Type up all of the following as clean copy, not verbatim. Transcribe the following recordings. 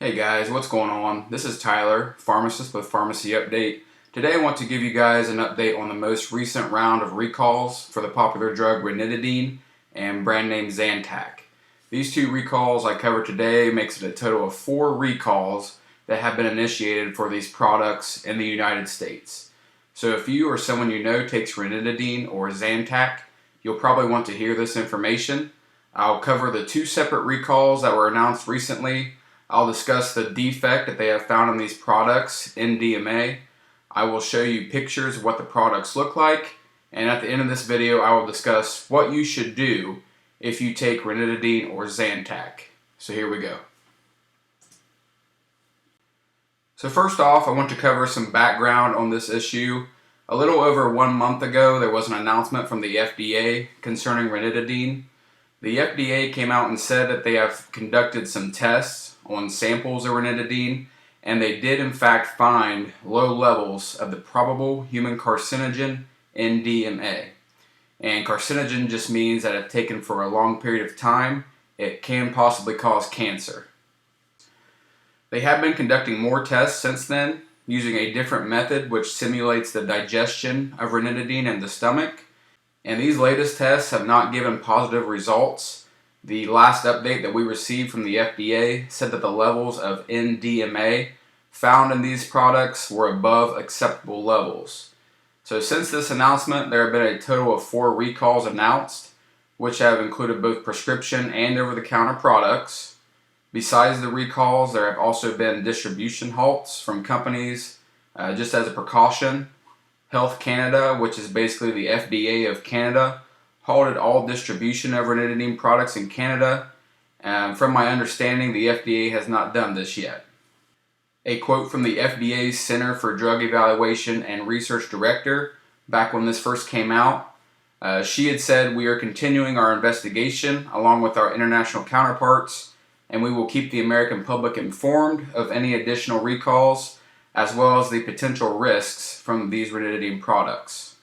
Hey guys, what's going on? This is Tyler, pharmacist with Pharmacy Update. Today I want to give you guys an update on the most recent round of recalls for the popular drug Ranitidine and brand name Zantac. These two recalls I covered today makes it a total of 4 recalls that have been initiated for these products in the United States. So if you or someone you know takes Ranitidine or Zantac, you'll probably want to hear this information. I'll cover the 2 separate recalls that were announced recently. I'll discuss the defect that they have found in these products, NDMA. I will show you pictures of what the products look like, and at the end of this video I will discuss what you should do if you take Ranitidine or Zantac. So here we go. So first off, I want to cover some background on this issue. A little over 1 month ago there was an announcement from the FDA concerning Ranitidine. The FDA came out and said that they have conducted some tests on samples of Ranitidine, and they did in fact find low levels of the probable human carcinogen NDMA. And carcinogen just means that if taken for a long period of time, it can possibly cause cancer. They have been conducting more tests since then, using a different method which simulates the digestion of Ranitidine in the stomach. And these latest tests have not given positive results. The last update that we received from the FDA said that the levels of NDMA found in these products were above acceptable levels. So since this announcement, there have been a total of 4 recalls announced, which have included both prescription and over-the-counter products. Besides the recalls, there have also been distribution halts from companies just as a precaution. Health Canada, which is basically the FDA of Canada, halted all distribution of Ranitidine products in Canada. From my understanding, the FDA has not done this yet. A quote from the FDA's Center for Drug Evaluation and Research Director, back when this first came out, she had said, "We are continuing our investigation along with our international counterparts, and we will keep the American public informed of any additional recalls as well as the potential risks from these Ranitidine products."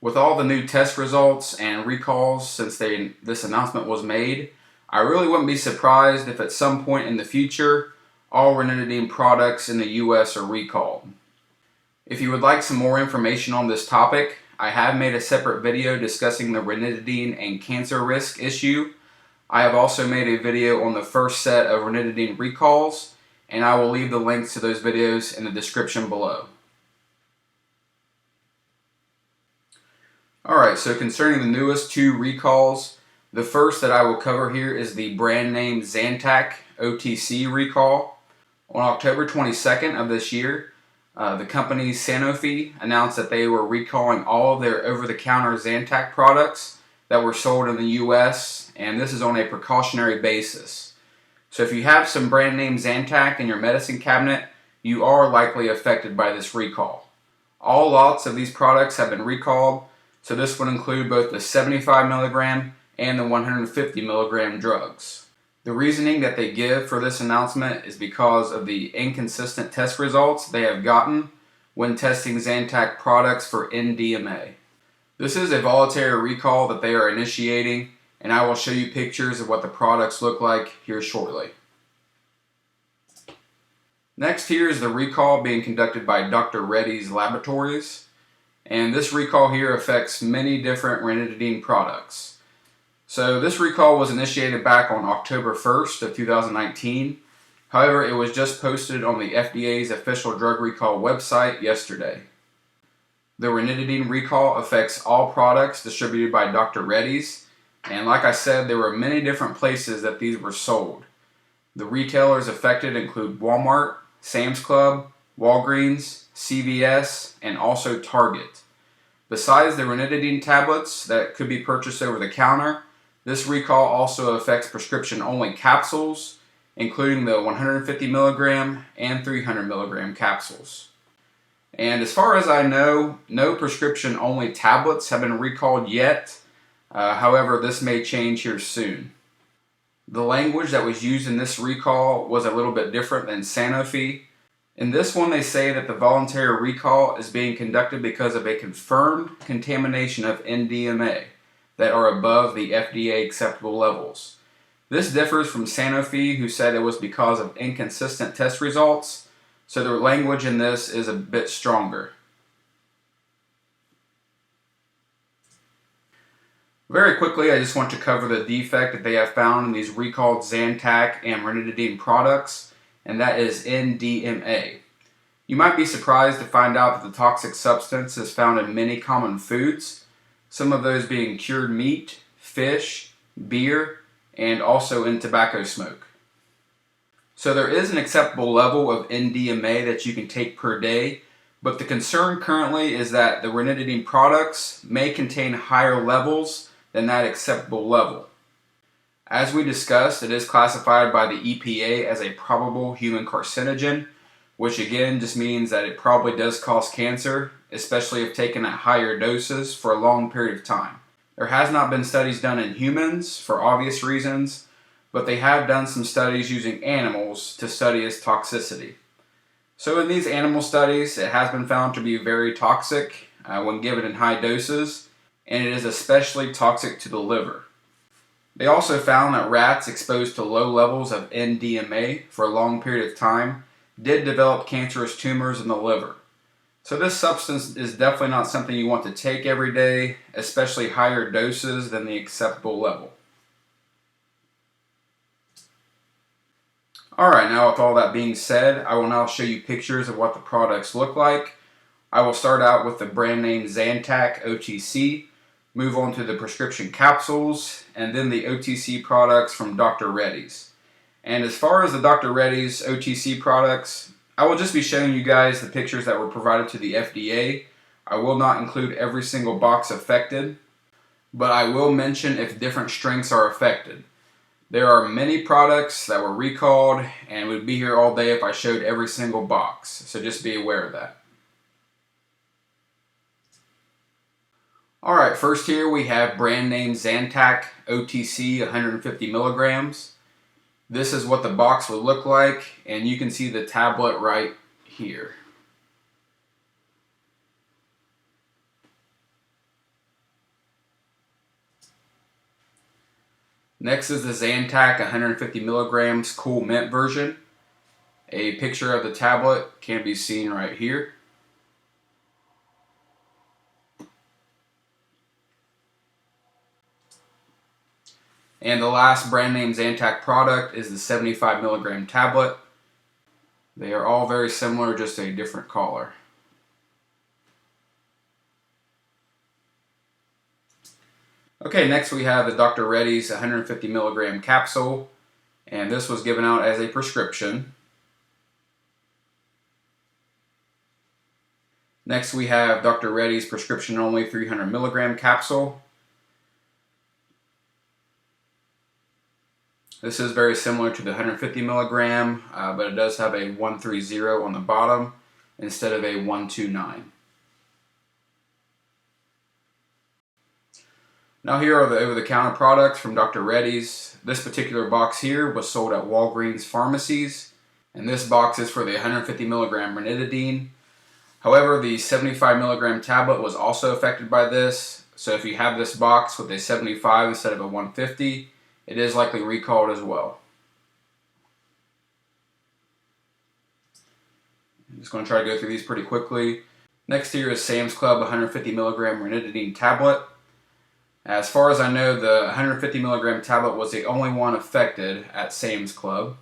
With all the new test results and recalls since this announcement was made, I really wouldn't be surprised if at some point in the future, all Ranitidine products in the US are recalled. If you would like some more information on this topic, I have made a separate video discussing the Ranitidine and cancer risk issue. I have also made a video on the first set of Ranitidine recalls, and I will leave the links to those videos in the description below. Alright, so concerning the newest 2 recalls, the first that I will cover here is the brand name Zantac OTC recall. On October 22nd of this year, the company Sanofi announced that they were recalling all of their over-the-counter Zantac products that were sold in the US, and this is on a precautionary basis. So if you have some brand name Zantac in your medicine cabinet, you are likely affected by this recall. All lots of these products have been recalled, so this would include both the 75 milligram and the 150 milligram drugs. The reasoning that they give for this announcement is because of the inconsistent test results they have gotten when testing Zantac products for NDMA. This is a voluntary recall that they are initiating, and I will show you pictures of what the products look like here shortly. Next here is the recall being conducted by Dr. Reddy's laboratories. And this recall here affects many different Ranitidine products. So this recall was initiated back on October 1st of 2019. However, it was just posted on the FDA's official drug recall website yesterday. The Ranitidine recall affects all products distributed by Dr. Reddy's. And like I said, there were many different places that these were sold. The retailers affected include Walmart, Sam's Club, Walgreens, CVS, and also Target. Besides the Ranitidine tablets that could be purchased over the counter, this recall also affects prescription-only capsules, including the 150 milligram and 300 milligram capsules. And as far as I know, no prescription-only tablets have been recalled yet. However, this may change here soon. The language that was used in this recall was a little bit different than Sanofi. In this one, they say that the voluntary recall is being conducted because of a confirmed contamination of NDMA that are above the FDA acceptable levels. This differs from Sanofi, who said it was because of inconsistent test results, so the language in this is a bit stronger. Very quickly, I just want to cover the defect that they have found in these recalled Zantac and Ranitidine products, and that is NDMA. You might be surprised to find out that the toxic substance is found in many common foods, some of those being cured meat, fish, beer, and also in tobacco smoke. So there is an acceptable level of NDMA that you can take per day, but the concern currently is that the ranitidine products may contain higher levels than that acceptable level. As we discussed, it is classified by the EPA as a probable human carcinogen, which again just means that it probably does cause cancer, especially if taken at higher doses for a long period of time. There has not been studies done in humans for obvious reasons, but they have done some studies using animals to study its toxicity. So in these animal studies, it has been found to be very toxic when given in high doses, and it is especially toxic to the liver. They also found that rats exposed to low levels of NDMA for a long period of time did develop cancerous tumors in the liver. So this substance is definitely not something you want to take every day, especially higher doses than the acceptable level. Alright, now with all that being said, I will now show you pictures of what the products look like. I will start out with the brand name Zantac OTC, move on to the prescription capsules, and then the OTC products from Dr. Reddy's. And as far as the Dr. Reddy's OTC products, I will just be showing you guys the pictures that were provided to the FDA. I will not include every single box affected, but I will mention if different strengths are affected. There are many products that were recalled, and we'd be here all day if I showed every single box, so just be aware of that. Alright, first here we have brand name Zantac OTC 150 milligrams. This is what the box would look like, and you can see the tablet right here. Next is the Zantac 150 milligrams cool mint version. A picture of the tablet can be seen right here. And the last brand name Zantac product is the 75 milligram tablet. They are all very similar, just a different color. Okay, next we have the Dr. Reddy's 150 milligram capsule, and this was given out as a prescription. Next we have Dr. Reddy's prescription only 300 milligram capsule. This is very similar to the 150 milligram, but it does have a 130 on the bottom instead of a 129. Now here are the over-the-counter products from Dr. Reddy's. This particular box here was sold at Walgreens pharmacies, and this box is for the 150 milligram ranitidine. However, the 75 milligram tablet was also affected by this, so if you have this box with a 75 instead of a 150, it is likely recalled as well. I'm just going to try to go through these pretty quickly. Next here is Sam's Club 150 milligram ranitidine tablet. As far as I know, the 150 milligram tablet was the only one affected at Sam's Club.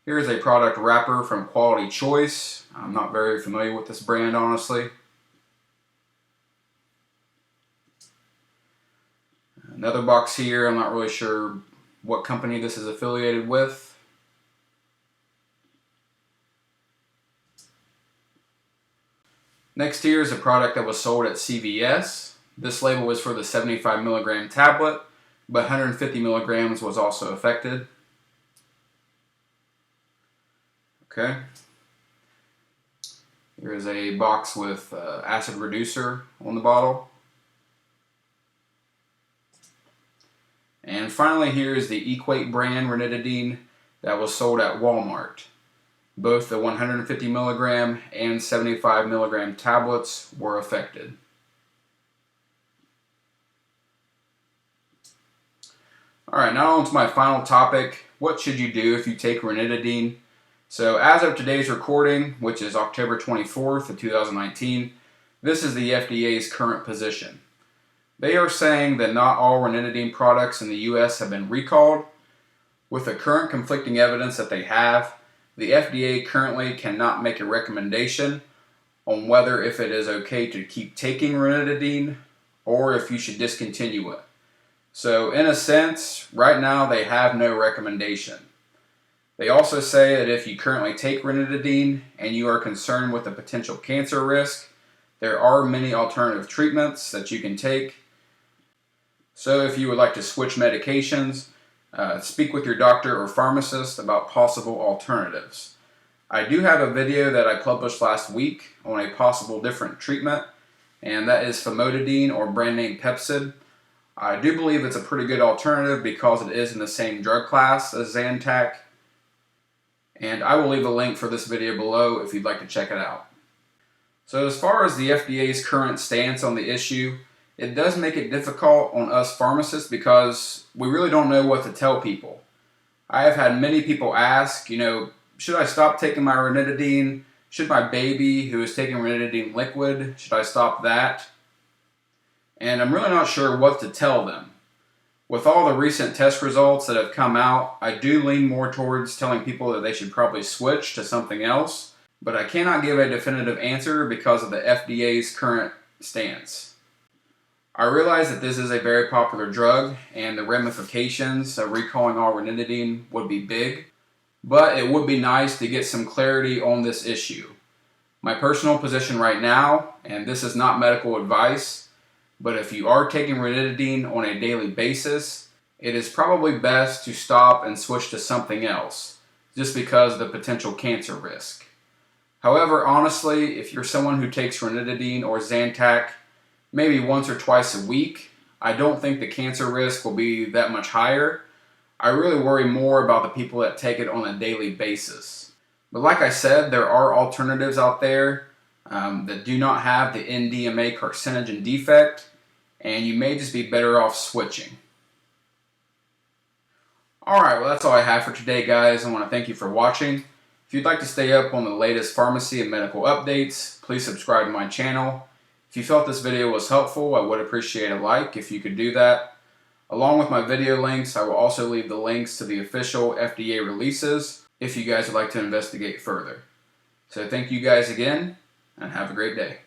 Here's a product wrapper from Quality Choice. I'm not very familiar with this brand, honestly. Another box here, I'm not really sure what company this is affiliated with. Next here is a product that was sold at CVS. This label was for the 75 milligram tablet, but 150 milligrams was also affected. Okay. Here is a box with acid reducer on the bottle. And finally here is the Equate brand ranitidine that was sold at Walmart. Both the 150 milligram and 75 milligram tablets were affected. Alright, now on to my final topic. What should you do if you take ranitidine? So as of today's recording, which is October 24th of 2019, this is the FDA's current position. They are saying that not all ranitidine products in the US have been recalled. With the current conflicting evidence that they have, the FDA currently cannot make a recommendation on whether if it is okay to keep taking ranitidine or if you should discontinue it. So in a sense, right now they have no recommendation. They also say that if you currently take ranitidine and you are concerned with the potential cancer risk, there are many alternative treatments that you can take. So if you would like to switch medications, speak with your doctor or pharmacist about possible alternatives. I do have a video that I published last week on a possible different treatment, and that is famotidine or brand name Pepcid. I do believe it's a pretty good alternative because it is in the same drug class as Zantac, and I will leave a link for this video below if you'd like to check it out. So as far as the FDA's current stance on the issue, it does make it difficult on us pharmacists because we really don't know what to tell people. I have had many people ask, should I stop taking my ranitidine? Should my baby who is taking ranitidine liquid, should I stop that? And I'm really not sure what to tell them. With all the recent test results that have come out, I do lean more towards telling people that they should probably switch to something else, but I cannot give a definitive answer because of the FDA's current stance. I realize that this is a very popular drug and the ramifications of recalling all ranitidine would be big, but it would be nice to get some clarity on this issue. My personal position right now, and this is not medical advice, but if you are taking ranitidine on a daily basis, it is probably best to stop and switch to something else, just because of the potential cancer risk. However, honestly, if you're someone who takes ranitidine or Zantac maybe once or twice a week, I don't think the cancer risk will be that much higher. I really worry more about the people that take it on a daily basis. But like I said, there are alternatives out there that do not have the NDMA carcinogen defect, and you may just be better off switching. Alright, well that's all I have for today, guys. I want to thank you for watching. If you'd like to stay up on the latest pharmacy and medical updates, please subscribe to my channel. If you felt this video was helpful, I would appreciate a like if you could do that. Along with my video links, I will also leave the links to the official FDA releases if you guys would like to investigate further. So thank you guys again, and have a great day.